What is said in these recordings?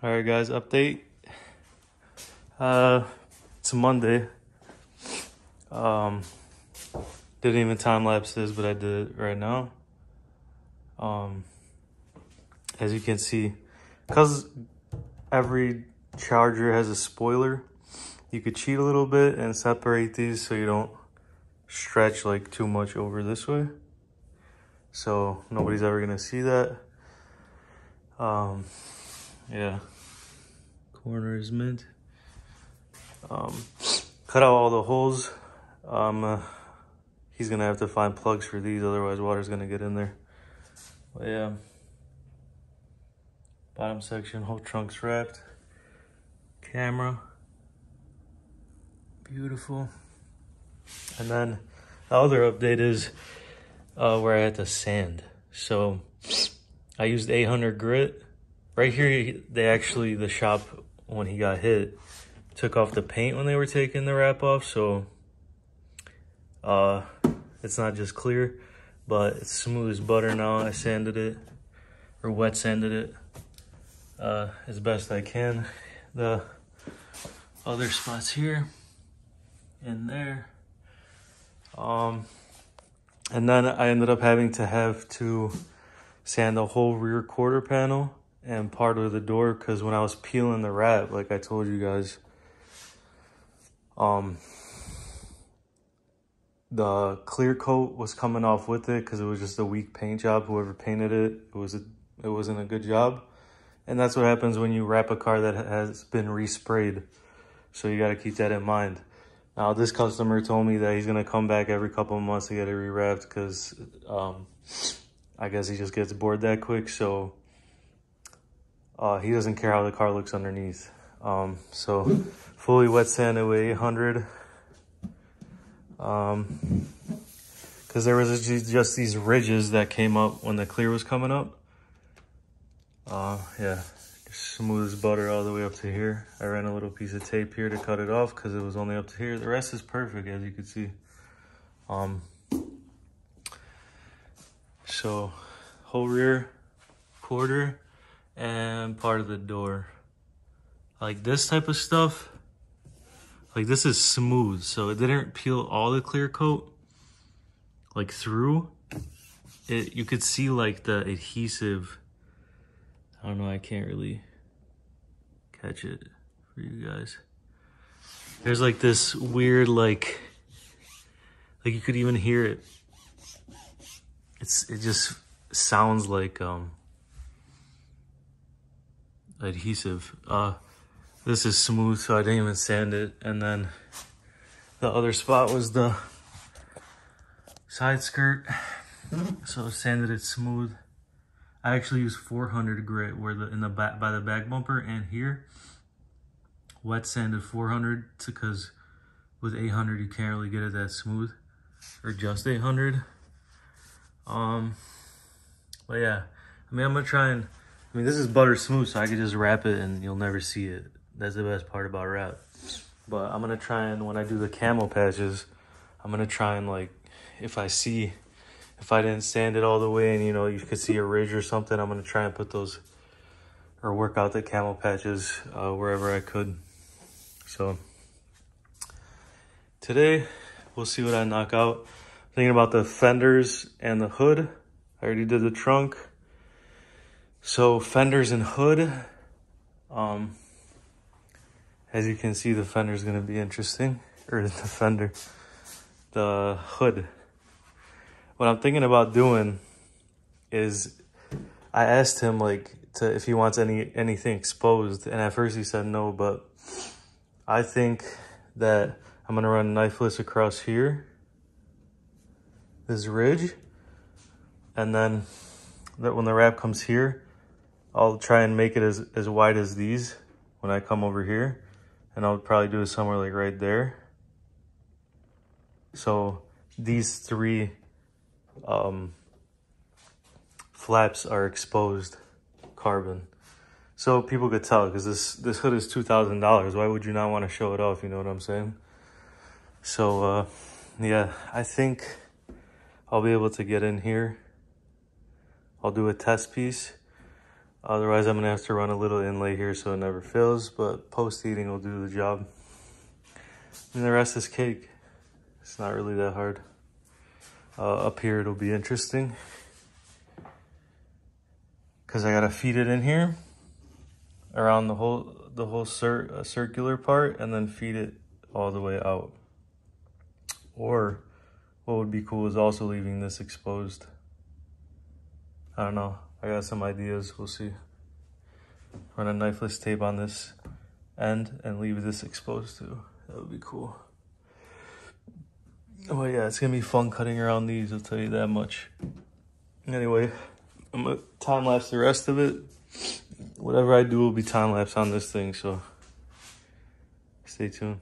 All right, guys, update. It's a Monday. Didn't even time lapse this, but I did it right now. As you can see, because every charger has a spoiler, you could cheat a little bit and separate these so you don't stretch like too much over this way. So nobody's ever gonna see that. Yeah, corner is mint. Cut out all the holes. He's gonna have to find plugs for these, otherwise water's gonna get in there. But yeah, bottom section, whole trunk's wrapped. Camera, beautiful. And then the other update is where I had to sand. So I used 800 grit. Right here, the shop, when he got hit, took off the paint when they were taking the wrap off. So it's not just clear, but it's smooth as butter now. I sanded it, or wet sanded it as best I can. The other spots here and there. And then I ended up having to sand the whole rear quarter panel and part of the door, because when I was peeling the wrap, like I told you guys, the clear coat was coming off with it because it was just a weak paint job. Whoever painted it, it wasn't a good job. And that's what happens when you wrap a car that has been resprayed. So you got to keep that in mind. Now, this customer told me that he's going to come back every couple of months to get it rewrapped because I guess he just gets bored that quick. So he doesn't care how the car looks underneath. So fully wet sanded with 800. Because there was just these ridges that came up when the clear was coming up. Yeah, smooth as butter all the way up to here. I ran a little piece of tape here to cut it off because it was only up to here. The rest is perfect, as you can see. So whole rear quarter and part of the door. Like this type of stuff, like this is smooth, so it didn't peel all the clear coat like through it. You could see like the adhesive. I don't know, I can't really catch it for you guys. There's like this weird, like you could even hear it. It just sounds like adhesive. This is smooth, so I didn't even sand it. And then the other spot was the side skirt, so sanded it smooth. I actually used 400 grit where in the back by the back bumper and here. Wet sanded 400 because with 800 you can't really get it that smooth, or just 800. But yeah, I mean, I'm gonna try and, I mean, this is butter smooth, so I could just wrap it and you'll never see it. That's the best part about wrap. But I'm gonna try and, when I do the camo patches, I'm gonna try and, like, if I didn't sand it all the way and, you know, you could see a ridge or something, I'm gonna try and put those, or work out the camo patches wherever I could. So today, we'll see what I knock out. Thinking about the fenders and the hood. I already did the trunk. So fenders and hood. As you can see, the fender is going to be interesting. Or the hood. What I'm thinking about doing is, I asked him like if he wants anything exposed, and at first he said no, but I think that I'm gonna run knifeless across here, this ridge, and then when the wrap comes here, I'll try and make it as wide as these when I come over here, and I'll probably do it somewhere like right there. So these three flaps are exposed carbon, so people could tell, because this hood is $2,000. Why would you not want to show it off? You know what I'm saying? So yeah, I think I'll be able to get in here. I'll do a test piece. Otherwise, I'm gonna have to run a little inlay here so it never fails, but post-heating will do the job. And the rest is cake. It's not really that hard. Up here, it'll be interesting, because I gotta feed it in here around the whole circular part, and then feed it all the way out. Or what would be cool is also leaving this exposed. I don't know. I got some ideas. We'll see. Run a knifeless tape on this end and leave this exposed too. That would be cool. Oh yeah, it's gonna be fun cutting around these, I'll tell you that much. Anyway, I'm gonna time lapse the rest of it. Whatever I do will be time lapse on this thing, so stay tuned.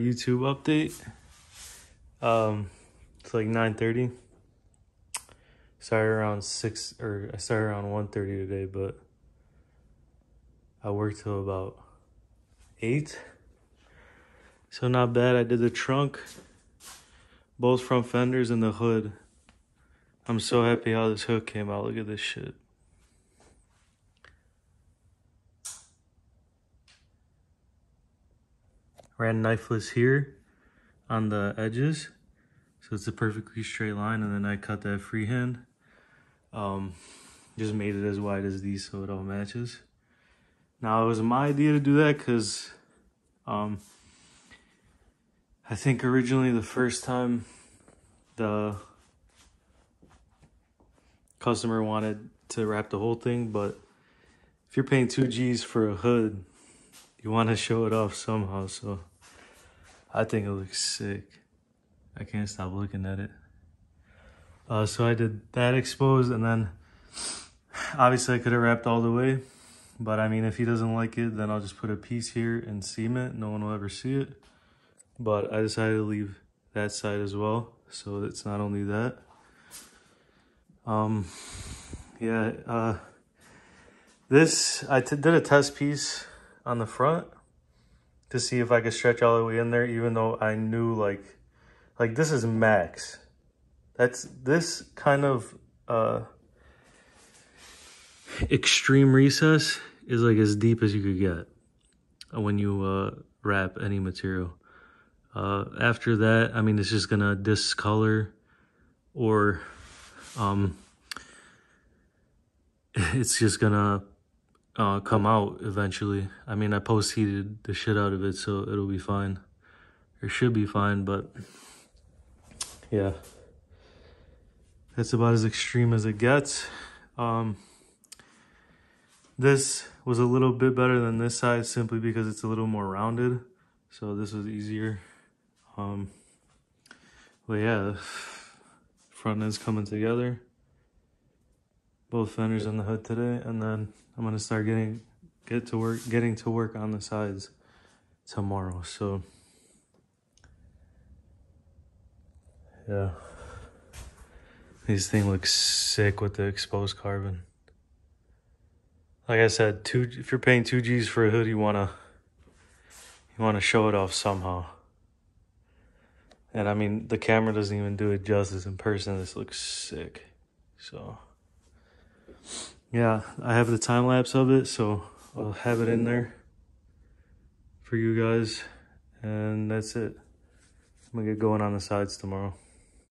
YouTube update. It's like 9:30. Started around I started around 1:30 today, but I worked till about 8. So not bad. I did the trunk, both front fenders and the hood. I'm so happy how this hood came out. Look at this shit. Ran knifeless here on the edges, so it's a perfectly straight line, and then I cut that freehand. Just made it as wide as these so it all matches. Now it was my idea to do that because I think originally the first time the customer wanted to wrap the whole thing, but if you're paying 2 G's for a hood, you want to show it off somehow, so I think it looks sick. I can't stop looking at it. So I did that exposed, and then obviously I could have wrapped all the way, but I mean, if he doesn't like it, then I'll just put a piece here and seam it. No one will ever see it. But I decided to leave that side as well, so it's not only that. This, I did a test piece on the front to see if I could stretch all the way in there, even though I knew like this is max. That's this kind of extreme recess is like as deep as you could get when you wrap any material. After that, I mean, it's just gonna discolor, or it's just gonna come out eventually. I mean, I post heated the shit out of it, so it'll be fine, or should be fine. But yeah, that's about as extreme as it gets. This was a little bit better than this side simply because it's a little more rounded, so this was easier. But yeah, front end's coming together, both fenders on the hood today, and then I'm gonna start getting to work on the sides tomorrow. So yeah, this thing looks sick with the exposed carbon. Like I said, if you're paying 2 G's for a hood, you wanna show it off somehow. And I mean, the camera doesn't even do it justice in person. This looks sick. So yeah, I have the time lapse of it, so I'll have it in there for you guys. And that's it. I'm gonna get going on the sides tomorrow.